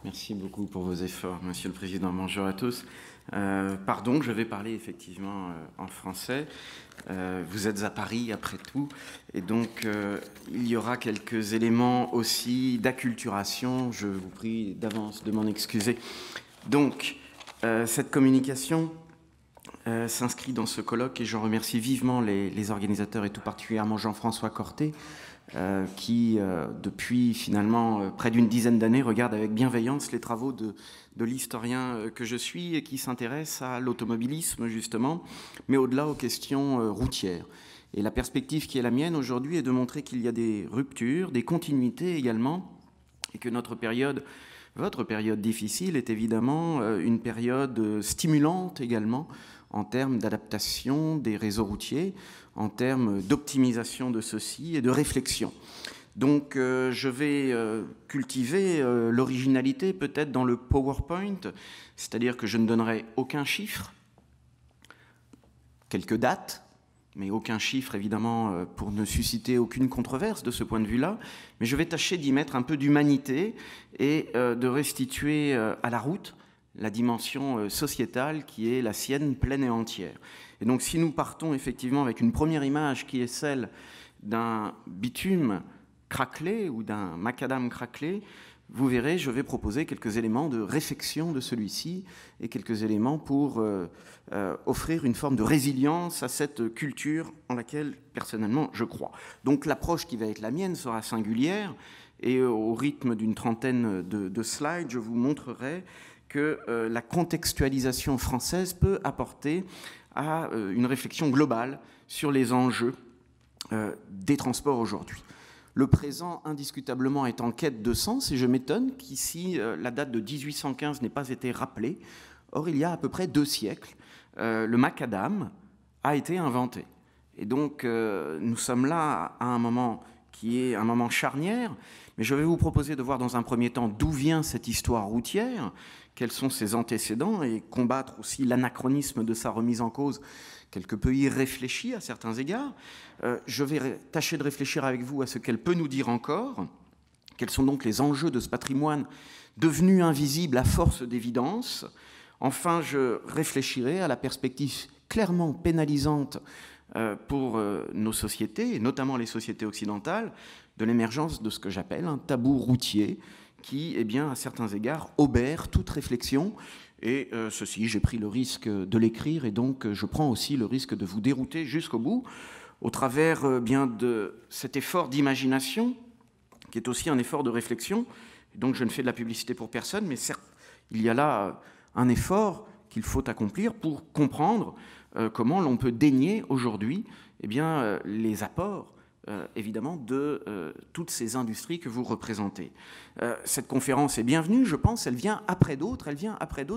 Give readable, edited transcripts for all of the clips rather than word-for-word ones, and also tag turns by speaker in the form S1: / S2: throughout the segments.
S1: Merci beaucoup pour vos efforts, Monsieur le Président. Bonjour à tous. Pardon, je vais parler effectivement en français. Vous êtes à Paris après tout, et donc il y aura quelques éléments aussi d'acculturation. Je vous prie d'avance de m'en excuser. Donc, cette communication s'inscrit dans ce colloque et j'en remercie vivement les organisateurs et tout particulièrement Jean-François Corté, qui, depuis finalement près d'une dizaine d'années, regarde avec bienveillance les travaux de l'historien que je suis et qui s'intéresse à l'automobilisme, justement, mais au-delà aux questions routières. Et la perspective qui est la mienne aujourd'hui est de montrer qu'il y a des ruptures, des continuités également, et que notre période, votre période difficile, est évidemment une période stimulante également, en termes d'adaptation des réseaux routiers, en termes d'optimisation de ceux-ci et de réflexion. Donc je vais cultiver l'originalité peut-être dans le PowerPoint, c'est-à-dire que je ne donnerai aucun chiffre, quelques dates, mais aucun chiffre évidemment pour ne susciter aucune controverse de ce point de vue-là, mais je vais tâcher d'y mettre un peu d'humanité et de restituer à la route la dimension sociétale qui est la sienne pleine et entière. Et donc si nous partons effectivement avec une première image qui est celle d'un bitume craquelé ou d'un macadam craquelé, vous verrez, je vais proposer quelques éléments de réflexion de celui-ci et quelques éléments pour offrir une forme de résilience à cette culture en laquelle personnellement je crois. Donc l'approche qui va être la mienne sera singulière et au rythme d'une trentaine de slides, je vous montrerai que la contextualisation française peut apporter à une réflexion globale sur les enjeux des transports aujourd'hui. Le présent, indiscutablement, est en quête de sens, et je m'étonne qu'ici, la date de 1815 n'ait pas été rappelée. Or, il y a à peu près 2 siècles, le macadam a été inventé. Et donc, nous sommes là à un moment qui est un moment charnière, mais je vais vous proposer de voir dans un premier temps d'où vient cette histoire routière, quels sont ses antécédents, et combattre aussi l'anachronisme de sa remise en cause, quelque peu irréfléchie à certains égards. Je vais tâcher de réfléchir avec vous à ce qu'elle peut nous dire encore, quels sont donc les enjeux de ce patrimoine devenu invisible à force d'évidence. Enfin, je réfléchirai à la perspective clairement pénalisante pour nos sociétés, et notamment les sociétés occidentales, de l'émergence de ce que j'appelle un tabou routier qui, eh bien, à certains égards, obère toute réflexion. Et ceci, j'ai pris le risque de l'écrire et donc je prends aussi le risque de vous dérouter jusqu'au bout au travers bien de cet effort d'imagination qui est aussi un effort de réflexion. Et donc je ne fais de la publicité pour personne, mais certes, il y a là un effort qu'il faut accomplir pour comprendre comment l'on peut dénier aujourd'hui eh bien, les apports évidemment de toutes ces industries que vous représentez. Cette conférence est bienvenue, je pense, elle vient après d'autres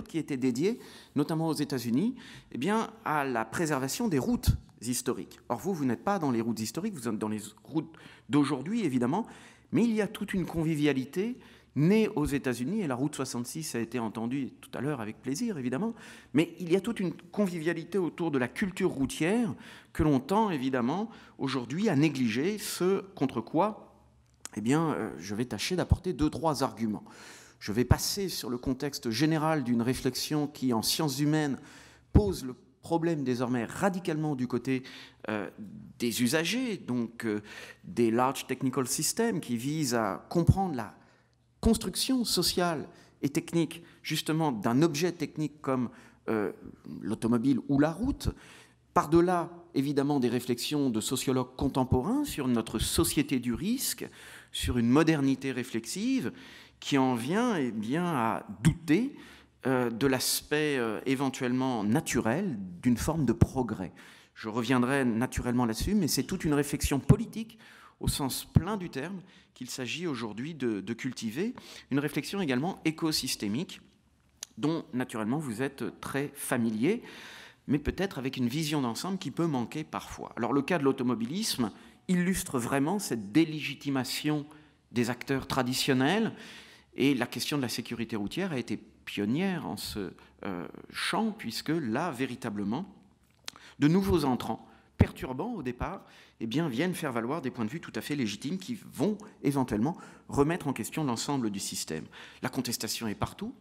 S1: qui étaient dédiées, notamment aux États-Unis, eh bien, à la préservation des routes historiques. Or, vous n'êtes pas dans les routes historiques, vous êtes dans les routes d'aujourd'hui, évidemment, mais il y a toute une convivialité née aux États-Unis, et la route 66 a été entendue tout à l'heure avec plaisir, évidemment, mais il y a toute une convivialité autour de la culture routière que l'on tend, évidemment, aujourd'hui à négliger, ce contre quoi, eh bien, je vais tâcher d'apporter 2-3 arguments. Je vais passer sur le contexte général d'une réflexion qui, en sciences humaines, pose le problème désormais radicalement du côté des usagers, donc des large technical systems qui visent à comprendre la construction sociale et technique justement d'un objet technique comme l'automobile ou la route, par-delà évidemment des réflexions de sociologues contemporains sur notre société du risque, sur une modernité réflexive qui en vient eh bien, à douter de l'aspect éventuellement naturel d'une forme de progrès. Je reviendrai naturellement là-dessus, mais c'est toute une réflexion politique au sens plein du terme qu'il s'agit aujourd'hui de cultiver, une réflexion également écosystémique dont naturellement vous êtes très familier, mais peut-être avec une vision d'ensemble qui peut manquer parfois. Alors le cas de l'automobilisme illustre vraiment cette délégitimation des acteurs traditionnels, et la question de la sécurité routière a été pionnière en ce champ, puisque là, véritablement, de nouveaux entrants perturbants au départ, eh bien, viennent faire valoir des points de vue tout à fait légitimes qui vont éventuellement remettre en question l'ensemble du système. La contestation est partout,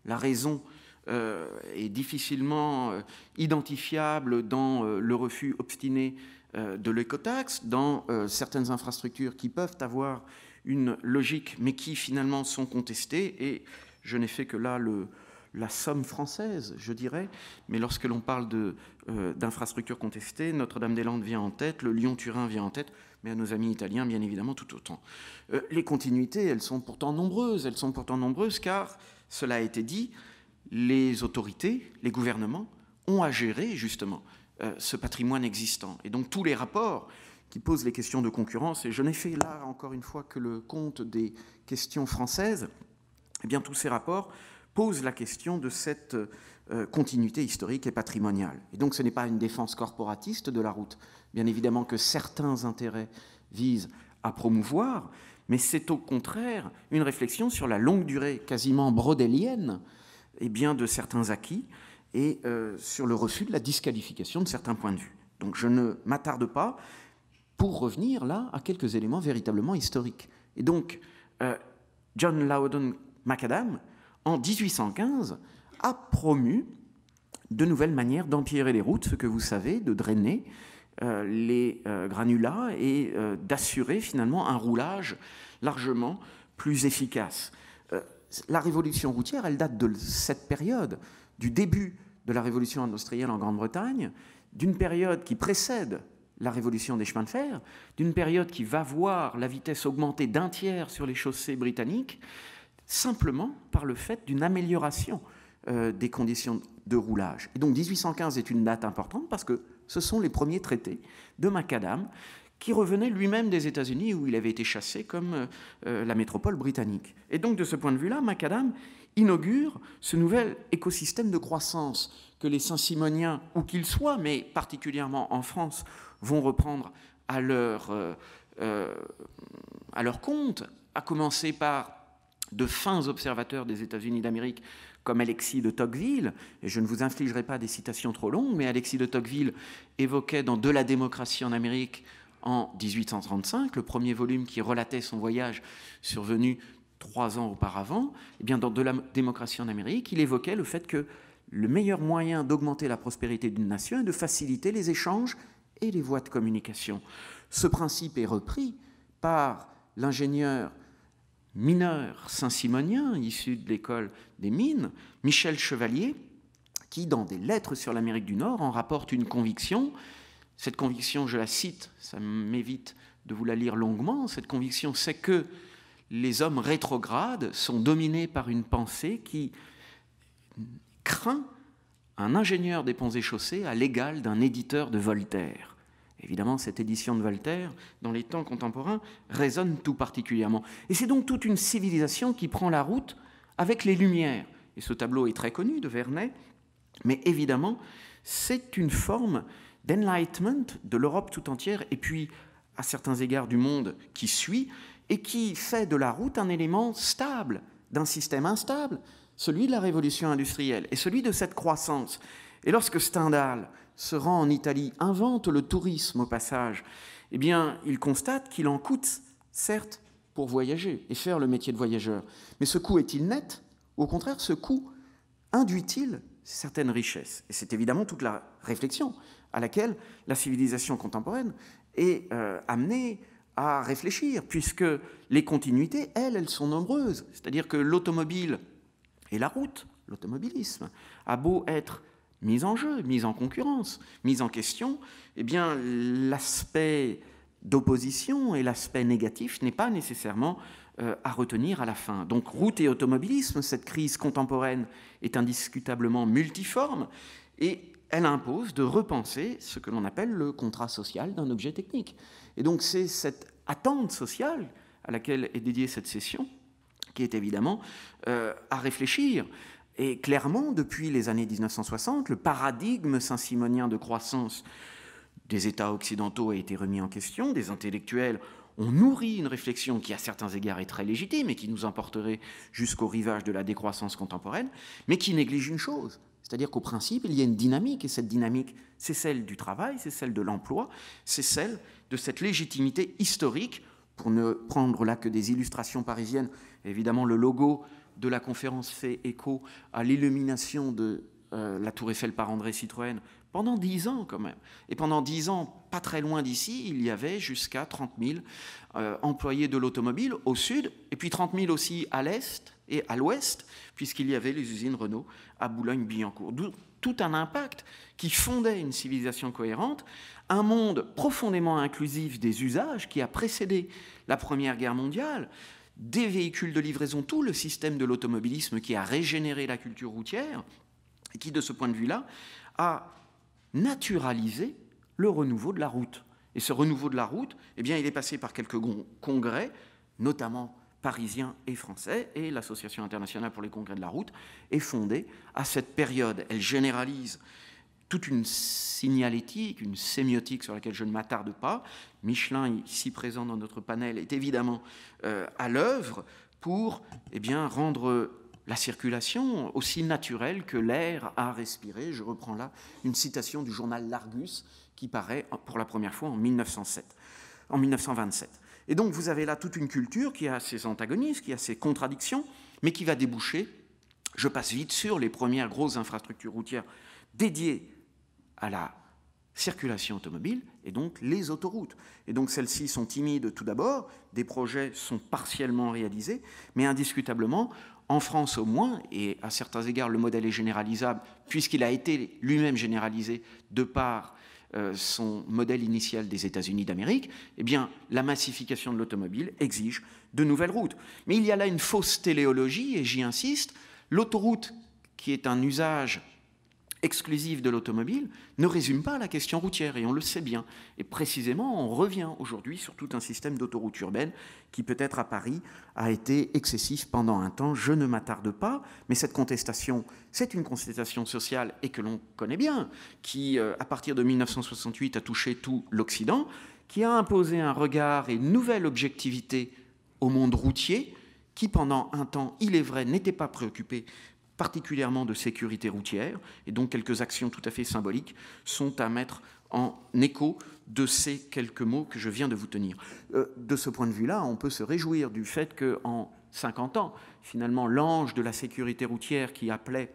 S1: la raison est difficilement identifiable dans le refus obstiné de l'écotaxe, dans certaines infrastructures qui peuvent avoir une logique, mais qui finalement sont contestées, et je n'ai fait que là la somme française, je dirais, mais lorsque l'on parle d'infrastructures contestées, Notre-Dame-des-Landes vient en tête, le Lyon-Turin vient en tête, mais à nos amis italiens, bien évidemment, tout autant. Les continuités, elles sont pourtant nombreuses, car, cela a été dit, les autorités, les gouvernements, ont à gérer, justement, ce patrimoine existant. Et donc, tous les rapports qui posent les questions de concurrence, et je n'ai fait là, encore une fois, que le compte des questions françaises, eh bien, tous ces rapports pose la question de cette continuité historique et patrimoniale. Et donc ce n'est pas une défense corporatiste de la route, bien évidemment que certains intérêts visent à promouvoir, mais c'est au contraire une réflexion sur la longue durée quasiment brodélienne eh bien, de certains acquis et sur le refus de la disqualification de certains points de vue. Donc je ne m'attarde pas pour revenir là à quelques éléments véritablement historiques. Et donc John Loudon Macadam, en 1815, a promu de nouvelles manières d'empierrer les routes, ce que vous savez, de drainer les granulats et d'assurer finalement un roulage largement plus efficace. La révolution routière, elle date de cette période, du début de la révolution industrielle en Grande-Bretagne, d'une période qui précède la révolution des chemins de fer, d'une période qui va voir la vitesse augmenter d'un tiers sur les chaussées britanniques, simplement par le fait d'une amélioration des conditions de roulage. Et donc 1815 est une date importante parce que ce sont les premiers traités de Macadam qui revenait lui-même des États-Unis où il avait été chassé comme la métropole britannique. Et donc de ce point de vue-là, Macadam inaugure ce nouvel écosystème de croissance que les Saint-Simoniens, où qu'ils soient, mais particulièrement en France, vont reprendre à leur compte, à commencer par de fins observateurs des États-Unis d'Amérique comme Alexis de Tocqueville, et je ne vous infligerai pas des citations trop longues, mais Alexis de Tocqueville évoquait dans De la démocratie en Amérique en 1835, le premier volume qui relatait son voyage survenu 3 ans auparavant, et bien dans De la démocratie en Amérique, il évoquait le fait que le meilleur moyen d'augmenter la prospérité d'une nation est de faciliter les échanges et les voies de communication. Ce principe est repris par l'ingénieur mineur saint-simonien, issu de l'école des mines, Michel Chevalier, qui, dans des lettres sur l'Amérique du Nord, en rapporte une conviction. Cette conviction, je la cite, ça m'évite de vous la lire longuement, cette conviction, c'est que les hommes rétrogrades sont dominés par une pensée qui craint un ingénieur des ponts et chaussées à l'égal d'un éditeur de Voltaire. Évidemment, cette édition de Voltaire, dans les temps contemporains, résonne tout particulièrement. Et c'est donc toute une civilisation qui prend la route avec les Lumières. Et ce tableau est très connu de Vernet, mais évidemment, c'est une forme d'enlightenment de l'Europe tout entière, et puis, à certains égards, du monde qui suit, et qui fait de la route un élément stable d'un système instable, celui de la révolution industrielle, et celui de cette croissance. Et lorsque Stendhal se rend en Italie, invente le tourisme au passage, eh bien, il constate qu'il en coûte, certes, pour voyager et faire le métier de voyageur. Mais ce coût est-il net? Au contraire, ce coût induit-il certaines richesses? Et c'est évidemment toute la réflexion à laquelle la civilisation contemporaine est amenée à réfléchir, puisque les continuités, elles sont nombreuses. C'est-à-dire que l'automobile et la route, l'automobilisme, a beau être mise en jeu, mise en concurrence, mise en question, eh bien, l'aspect d'opposition et l'aspect négatif n'est pas nécessairement à retenir à la fin. Donc, route et automobilisme, cette crise contemporaine est indiscutablement multiforme et elle impose de repenser ce que l'on appelle le contrat social d'un objet technique. Et donc, c'est cette attente sociale à laquelle est dédiée cette session qui est évidemment à réfléchir. Et clairement, depuis les années 1960, le paradigme saint-simonien de croissance des États occidentaux a été remis en question. Des intellectuels ont nourri une réflexion qui, à certains égards, est très légitime et qui nous emporterait jusqu'au rivage de la décroissance contemporaine, mais qui néglige une chose, C'est-à-dire qu'au principe, il y a une dynamique, et cette dynamique, c'est celle du travail, c'est celle de l'emploi, c'est celle de cette légitimité historique, pour ne prendre là que des illustrations parisiennes. Évidemment, le logo de la conférence fait écho à l'illumination de la Tour Eiffel par André Citroën pendant 10 ans quand même. Et pendant 10 ans, pas très loin d'ici, il y avait jusqu'à 30 000 employés de l'automobile au sud, et puis 30 000 aussi à l'est et à l'ouest, puisqu'il y avait les usines Renault à Boulogne-Billancourt. D'où tout un impact qui fondait une civilisation cohérente, un monde profondément inclusif des usages qui a précédé la Première Guerre mondiale, des véhicules de livraison, tout le système de l'automobilisme qui a régénéré la culture routière, et qui, de ce point de vue-là, a naturalisé le renouveau de la route. Et ce renouveau de la route, eh bien, il est passé par quelques congrès, notamment parisiens et français, et l'Association internationale pour les congrès de la route est fondée à cette période. Elle généralise toute une signalétique, une sémiotique sur laquelle je ne m'attarde pas. Michelin, ici présent dans notre panel, est évidemment à l'œuvre pour rendre la circulation aussi naturelle que l'air à respirer. Je reprends là une citation du journal L'Argus qui paraît pour la première fois en 1927. Et donc vous avez là toute une culture qui a ses antagonismes, qui a ses contradictions, mais qui va déboucher, je passe vite sur les premières grosses infrastructures routières dédiées à la circulation automobile, et donc les autoroutes. Et donc celles-ci sont timides tout d'abord, des projets sont partiellement réalisés, mais indiscutablement, en France au moins, et à certains égards le modèle est généralisable, puisqu'il a été lui-même généralisé de par son modèle initial des États-Unis d'Amérique, eh bien, la massification de l'automobile exige de nouvelles routes. Mais il y a là une fausse téléologie, et j'y insiste, l'autoroute, qui est un usage exclusif de l'automobile, ne résume pas la question routière, et on le sait bien. Et précisément, on revient aujourd'hui sur tout un système d'autoroutes urbaines qui, peut-être à Paris, a été excessif pendant un temps. Je ne m'attarde pas, mais cette contestation, c'est une contestation sociale, et que l'on connaît bien, qui, à partir de 1968, a touché tout l'Occident, qui a imposé un regard et une nouvelle objectivité au monde routier, qui, pendant un temps, il est vrai, n'était pas préoccupé particulièrement de sécurité routière, et donc quelques actions tout à fait symboliques sont à mettre en écho de ces quelques mots que je viens de vous tenir. De ce point de vue-là, on peut se réjouir du fait qu'en 50 ans, finalement, l'ange de la sécurité routière qui appelait,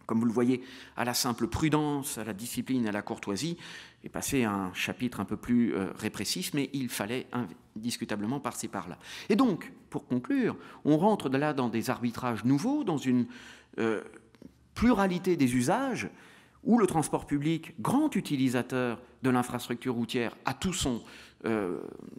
S1: comme vous le voyez, à la simple prudence, à la discipline, à la courtoisie, est passé à un chapitre un peu plus répressif, mais il fallait indiscutablement passer par là. Et donc, pour conclure, on rentre de là dans des arbitrages nouveaux, dans une pluralité des usages, où le transport public, grand utilisateur de l'infrastructure routière, a tout son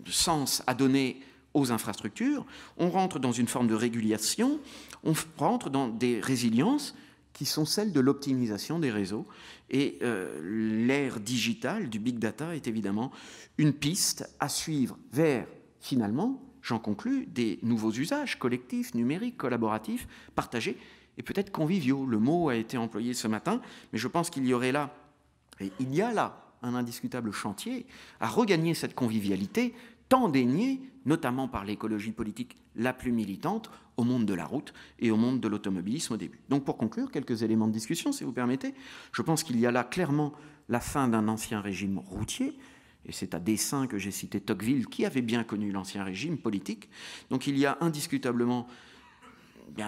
S1: sens à donner aux infrastructures. On rentre dans une forme de régulation, on rentre dans des résiliences qui sont celles de l'optimisation des réseaux. Et l'ère digitale du big data est évidemment une piste à suivre vers, finalement, j'en conclus, des nouveaux usages collectifs, numériques, collaboratifs, partagés, et peut-être conviviaux. Le mot a été employé ce matin, mais je pense qu'il y aurait là, et il y a là, un indiscutable chantier à regagner cette convivialité tant déniée, notamment par l'écologie politique la plus militante, au monde de la route et au monde de l'automobilisme au début. Donc pour conclure, quelques éléments de discussion, si vous permettez. Je pense qu'il y a là clairement la fin d'un ancien régime routier, et c'est à dessein que j'ai cité Tocqueville, qui avait bien connu l'ancien régime politique. Donc il y a indiscutablement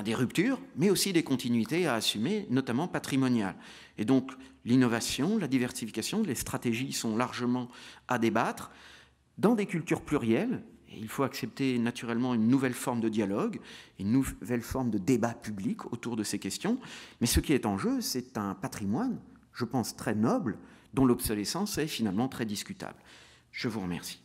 S1: des ruptures, mais aussi des continuités à assumer, notamment patrimoniales. Et donc l'innovation, la diversification, les stratégies sont largement à débattre dans des cultures plurielles. Et il faut accepter naturellement une nouvelle forme de dialogue, une nouvelle forme de débat public autour de ces questions. Mais ce qui est en jeu, c'est un patrimoine, je pense, très noble, dont l'obsolescence est finalement très discutable. Je vous remercie.